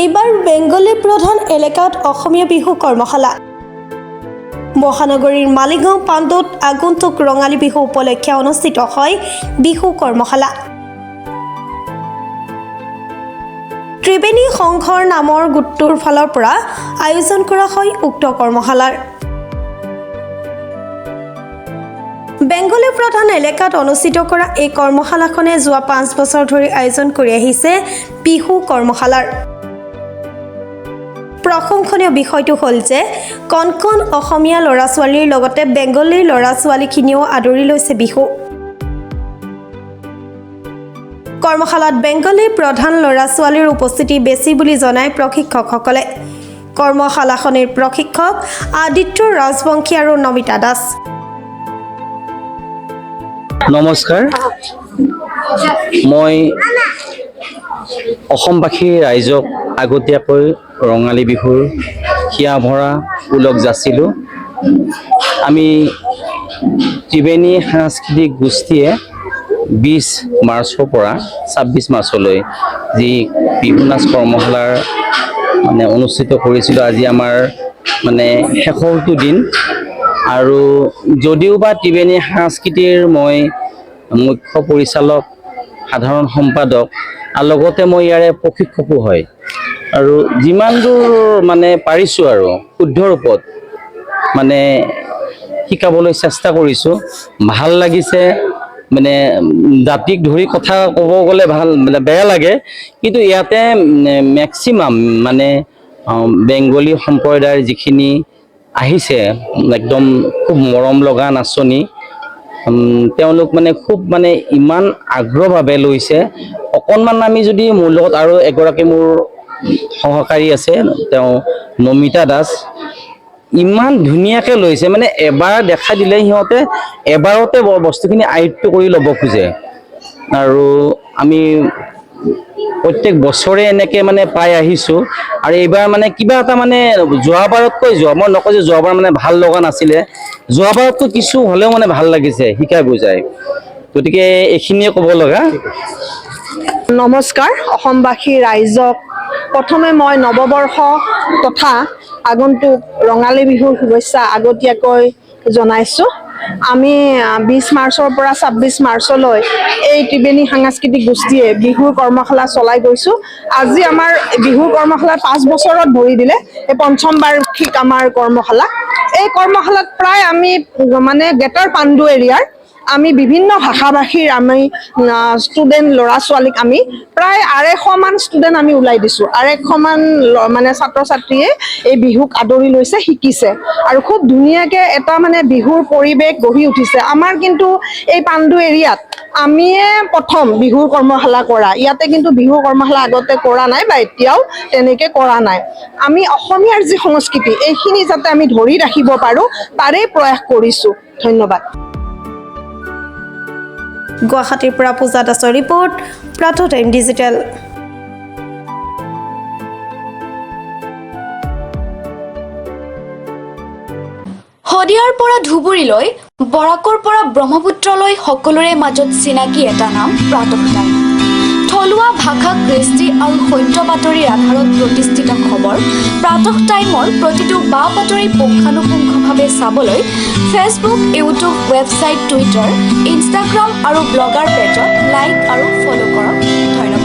এইবাৰ বেংগলী প্ৰধান এলেকাত অসমীয়া বিহু কৰ্মশালা। মহানগৰীৰ মালিগাঁও পাণ্ডুত আগন্তুক ৰঙালী বিহু উপলক্ষে অনুষ্ঠিত হয় বিহু কৰ্মশালা। ত্ৰিবেণী সংঘৰ নামৰ গোটটোৰ ফালৰ পৰা আয়োজন কৰা হয় উক্ত কৰ্মশালাৰ। বেংগলী প্ৰধান এলেকাত অনুষ্ঠিত কৰা এই কৰ্মশালাখনে যোৱা 5 বছৰ ধৰি আয়োজন কৰি আহিছে বিহু কৰ্মশালাৰ। প্ৰশংসনীয় বিষয়টো হ'ল যে কণ কণ অসমীয়া ল'ৰা-ছোৱালীৰ লগতে বেংগলী ল'ৰা-ছোৱালীখিনিও আদৰি লৈছে বিহু। কৰ্মশালাত বেংগলী প্ৰধান ল'ৰা-ছোৱালীৰ উপস্থিতি বেছি বুলি জনায় প্ৰশিক্ষকসকলে। কৰ্মশালাখনিৰ প্ৰশিক্ষক আদিত্য ৰাজবংশী আৰু নমিতা দাস। নমস্কাৰ, মই অসমবাসী ৰাইজক আগতীয়াকৈ ৰঙালী বিহুৰ হিয়া ভৰা ওলগ যাচিলোঁ। আমি ত্ৰিবেণী সাংস্কৃতিক গোষ্ঠীয়ে 20 মাৰ্চৰ পৰা 26 মাৰ্চলৈ যি বিহু নাচ কৰ্মশালাৰ অনুষ্ঠিত কৰিছিলোঁ। আজি আমাৰ শেষৰটো দিন। আৰু যদিও বা ত্ৰিবেণী সাংস্কৃতিৰ মই মুখ্য পৰিচালক, সাধাৰণ সম্পাদক আৰু লগতে মই ইয়াৰে প্ৰশিক্ষকো হয়, আৰু যিমান দূৰ পাৰিছোঁ আৰু শুদ্ধ ৰূপত শিকাবলৈ চেষ্টা কৰিছোঁ। ভাল লাগিছে। জাতিক ধৰি কথা ক'ব গ'লে ভাল বেয়া লাগে, কিন্তু ইয়াতে মেক্সিমাম বেংগলী সম্প্ৰদায়ৰ যিখিনি আহিছে, একদম খুব মৰম লগা নাচনি, তেওঁলোক খুব ইমান আগ্ৰহভাৱে লৈছে। অকণমান আমি যদি মোৰ লগত আৰু এগৰাকী মোৰ সহকাৰী আছে, তেওঁ নমিতা দাস, ইমান ধুনীয়াকৈ লৈছে। এবাৰ দেখা দিলে সিহঁতে এবাৰতে বস্তুখিনি আয়ত্ব কৰি ল'ব খোজে। আৰু আমি প্ৰত্যেক বছৰে এনেকৈ পাই আহিছোঁ। আৰু এইবাৰ কিবা এটা যোৱাবাৰতকৈ মই নকওঁ যে যোৱাবাৰ ভাল লগা নাছিলে, যোৱাবাৰতকৈ কিছু হ'লেও ভাল লাগিছে শিকাই বুজাই। গতিকে এইখিনিয়ে ক'ব লগা। নমস্কাৰ, অসমবাসী ৰাইজক প্ৰথমে মই নৱবৰ্ষ তথা আগন্তুক ৰঙালী বিহুৰ শুভেচ্ছা আগতীয়াকৈ জনাইছোঁ। আমি 20 মাৰ্চৰ পৰা 26 মাৰ্চলৈ এই ত্ৰিবেণী সাংস্কৃতিক গোষ্ঠীয়ে বিহুৰ কৰ্মশালা চলাই গৈছোঁ। আজি আমাৰ বিহুৰ কৰ্মশালা 5 বছৰত ভৰি দিলে, এই পঞ্চম বাৰ্ষিক আমাৰ কৰ্মশালা। এই কৰ্মশালাত প্ৰায় আমি গ্ৰেটাৰ পাণ্ডু এৰিয়াৰ আমি বিভিন্ন ভাষা ভাষীৰ আমি ষ্টুডেণ্ট ল'ৰা-ছোৱালীক আমি প্ৰায় 250 মান ষ্টুডেণ্ট আমি ওলাই দিছোঁ। 250 মান ছাত্ৰ-ছাত্ৰীয়ে এই বিহুক আদৰি লৈছে, শিকিছে, আৰু খুব ধুনীয়াকৈ এটা বিহুৰ পৰিৱেশ গঢ়ি উঠিছে। আমাৰ কিন্তু এই পাণ্ডু এৰিয়াত আমিয়ে প্ৰথম বিহুৰ কৰ্মশালা কৰা। ইয়াতে কিন্তু বিহুৰ কৰ্মশালা আগতে কৰা নাই বা এতিয়াও তেনেকৈ কৰা নাই। আমি অসমীয়াৰ যি সংস্কৃতি, এইখিনি যাতে আমি ধৰি ৰাখিব পাৰোঁ, তাৰেই প্ৰয়াস কৰিছোঁ। ধন্যবাদ। গুৱাহাটীৰ পৰা পূজা দাসৰ ৰিপৰ্ট, প্ৰাতঃ টাইম ডিজিটেল। শদিয়াৰ পৰা ধুবুৰীলৈ, বৰাকৰ পৰা ব্ৰহ্মপুত্ৰলৈ সকলোৰে মাজত চিনাকি এটা নাম প্ৰাতঃ টাইম। থলুৱা ভাষা, কৃষ্টি আৰু সত্য বাতৰিৰ আধাৰত প্ৰতিষ্ঠিত খবৰ প্ৰাতঃ টাইমৰ প্ৰতিটো বা বাতৰি পুংখানুপুংখভাৱে চাবলৈ Facebook, YouTube, website, Twitter, Instagram আৰু ব্লগাৰ পেজত লাইক আৰু ফ'ল' কৰক। ধন্যবাদ।